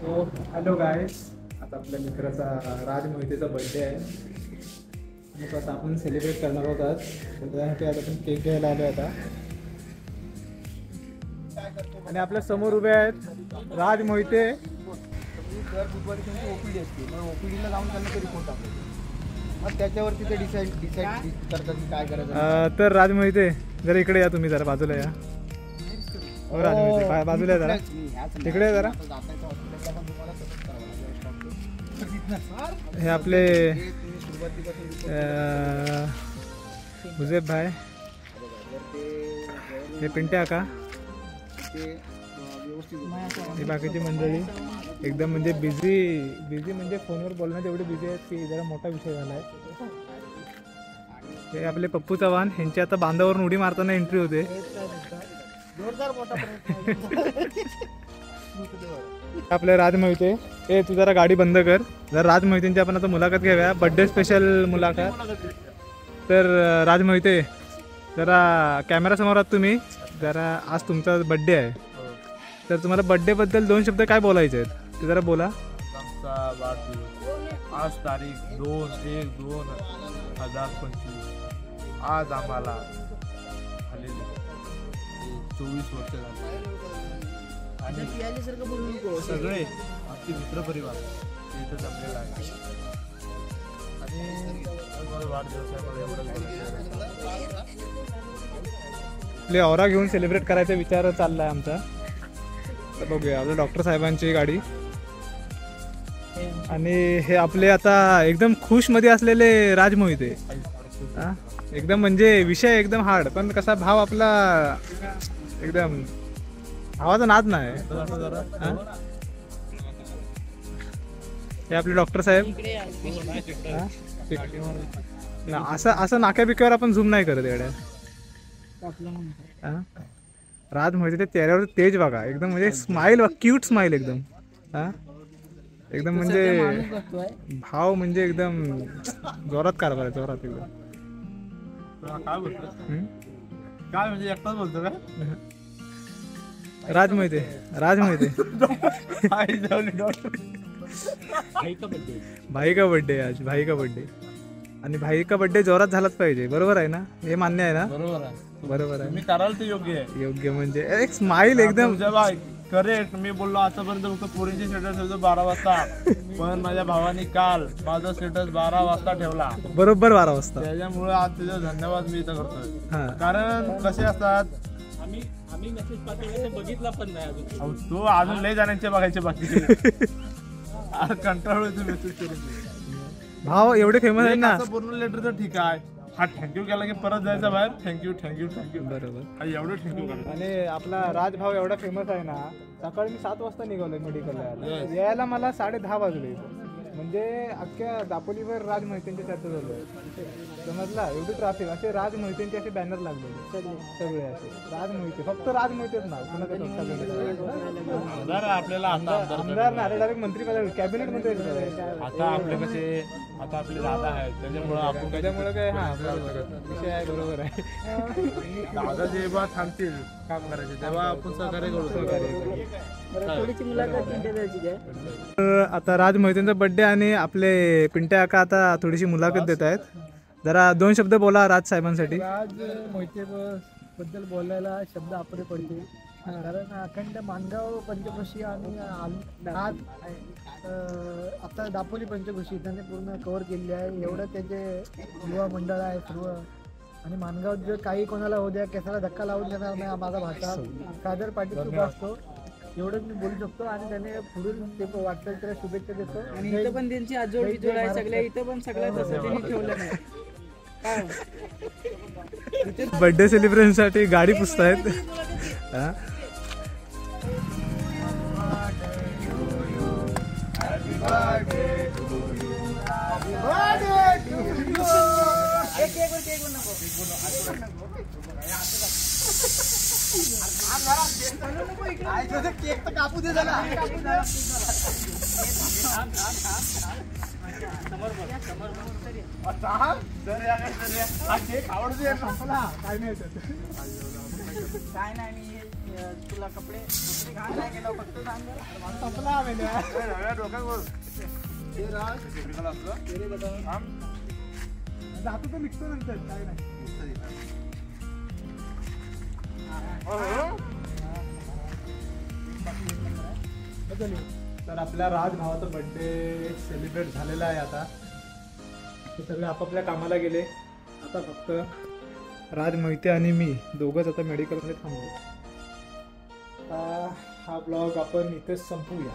So hello guys, आता आपल्या मित्राचा राज मोहितेचा बर्थडे आहे आणि तो आता आपण सेलिब्रेट करणार आहोत आज. तर त्यासाठी आता आपण केक घ्यायला आलो आता आणि आपल्या समोर उभे आहेत राज मोहिते. दर बुधवारी त्यांची ओपीडी असते, मग ओपीडीला जाऊन त्यांना ते रिपोर्ट टाकतो, मग त्याच्यावरती ते डिसाईड करतात की काय करायचं. तर राज मोहिते जरा इकडे या, तुम्ही जरा बाजूला या. हो राज मोहिते बाजूला या जरा, इकडे जरा. हे आपले हुजेब भाई, हे पिंटे आका, ही बाकीची मंडळी एकदम म्हणजे बिझी म्हणजे फोनवर बोलण्यात एवढे बिझी आहेत की जरा मोठा विषय झाला आहे. हे आपले पप्पू चव्हाण, यांची आता बांधावरून उडी मारताना एंट्री होते. आपले राज मोहिते, हे तू जरा गाडी बंद कर. जरा राज मोहितेंची आपण आता मुलाखत घेऊया, बर्थडे स्पेशल मुलाखत. तर राज मोहिते जरा कॅमेरा समोर आहात तुम्ही, जरा आज तुमचा बर्थडे आहे, तर तुम्हाला बर्थडे बद्दल 2 शब्द काय बोलायचे आहेत ते जरा बोला. आमचा वाढदिवस आज तारीख 2/1/2025. आज आम्हाला झालेले 24 वर्ष झाले आणि सगळे आमचे मित्रपरिवार इथं जमलेला आहे आणि माझा वाढदिवस आहे. मला एवढंच बोलायचं. आपले औरा घेऊन सेलिब्रेट करायचा विचार चालला आहे आमचा. तर बघूया आपल्या डॉक्टर साहेबांची गाडी. आणि हे आपले आता एकदम खुश मध्ये असलेले राज मोहिते, एकदम म्हणजे विषय एकदम हार्ड, पण कसा भाव आपला एकदम भावाचा नाद नाही. हे आपले डॉक्टर साहेब. असं नाक्या बिक्यावर आपण झूम नाही करत एवढ्या. राज मोहिते ते चेहऱ्यावर तेज बघा, एकदम म्हणजे स्माइल, क्यूट स्माइल एकदम. एकदम म्हणजे भाव म्हणजे एकदम जोरात कारभार आहे, जोरात एकदम. काय बोलतो काय म्हणजे एकटाच बोलतो का? राज मोहिते भाई का बर्थडे आज, भाई का बर्थडे. आणि भाई का बर्थडे जोरात झालाच पाहिजे, बरोबर आहे ना? हे मान्य आहे ना? बरोबर आहे. मी करायला ते योग्य आहे. योग्य म्हणजे एक स्माइल एकदम. करेक्ट. मी बोललो आतापर्यंत फक्त पोरींची स्टेटस ठेवतो 12 वाजता, पण माझ्या भावाने काल माझा स्टेटस 12 वाजता ठेवला, बरोबर 12 वाजता. त्याच्यामुळे आज तुझा धन्यवाद मी इथं करतोय. कारण कसे असतात, आम्ही मेसेज पाठवले बघितला पण नाही अजून. तो अजून लय जणांचे बघायचे बाकी. कंटाळू मेसेज करून. भाव एवढे फेमस आहे ना, पूर्ण लेटर तर ठीक आहे, हा थँक्यू केला की परत जायचं बाहेर, थँक्यू. बरोबर. एवढं थँक्यू. आणि आपला राजभाव एवढा फेमस आहे ना, सकाळी मी 7 वाजता निघालोय मेडिकलला, यायला मला 10:30 वाजले. म्हणजे अख्ख्या दापोलीवर राज मोहितेंची चर्चा झालं, समजला? एवढी ट्रॅफिक, असे राज मोहितेंचे असे बॅनर लागले सगळे असे राज मोहिते, फक्त राज मोहितेच नाव. आपल्याला आमदार ना, डायरेक्ट मंत्री पद, कॅबिनेट मध्ये. आता आपले कसे, आता आपले दादा आहेत, त्याच्यामुळे आपण त्याच्यामुळे काय, हा विषय आहे, बरोबर आहे. दादा जेव्हा थांबतील काम करायचे तेव्हा आपण सहकार्य करू. आता राज मोहितेंचा बर्थडे आणि आपले पिंटे आका आता थोडीशी मुलाखत देत आहेत. जरा 2 शब्द बोला राज साहेबांसाठी. राज मोहिते बद्दल बोलायला शब्द आपले पडते, कारण अखंड मानगाव पंचकोशी आणि आज आता दापोली पंचकोशी त्यांनी पूर्ण कव्हर केलेली आहे. एवढं त्याचे युवा मंडळ आहे सर्व. आणि मानगाव जर काही कोणाला होऊ द्या, केसाला धक्का लावून देणार नाही माझा भाषा कादर पाटील उभा असतो, एवढंच मी बोलू शकतो. आणि त्याने पुढील ते वाटतं त्याला शुभेच्छा देतो. आणि इथं पण त्यांची आजोळी आहे सगळ्या, इथं पण सगळ्या तसं त्यांनी ठेवलं नाही. बर्थडे सेलिब्रेशन साठी गाडी पुसतायत. केक तर कापू दे झाला. काय नाही तुला कपडे घाण नाही केलं फक्त सांग जरा. संपला हा मेन्यू. जातो तो निघतो नंतर काय नाही. तर आपल्या राज भावाचा बर्थडे सेलिब्रेट झालेला आहे आता. ते सगळे आपापल्या कामाला गेले. आता फक्त राज मोहिते आणि मी दोघंच आता मेडिकलमध्ये थांबलो. आता हा ब्लॉग आपण इथेच संपवूया.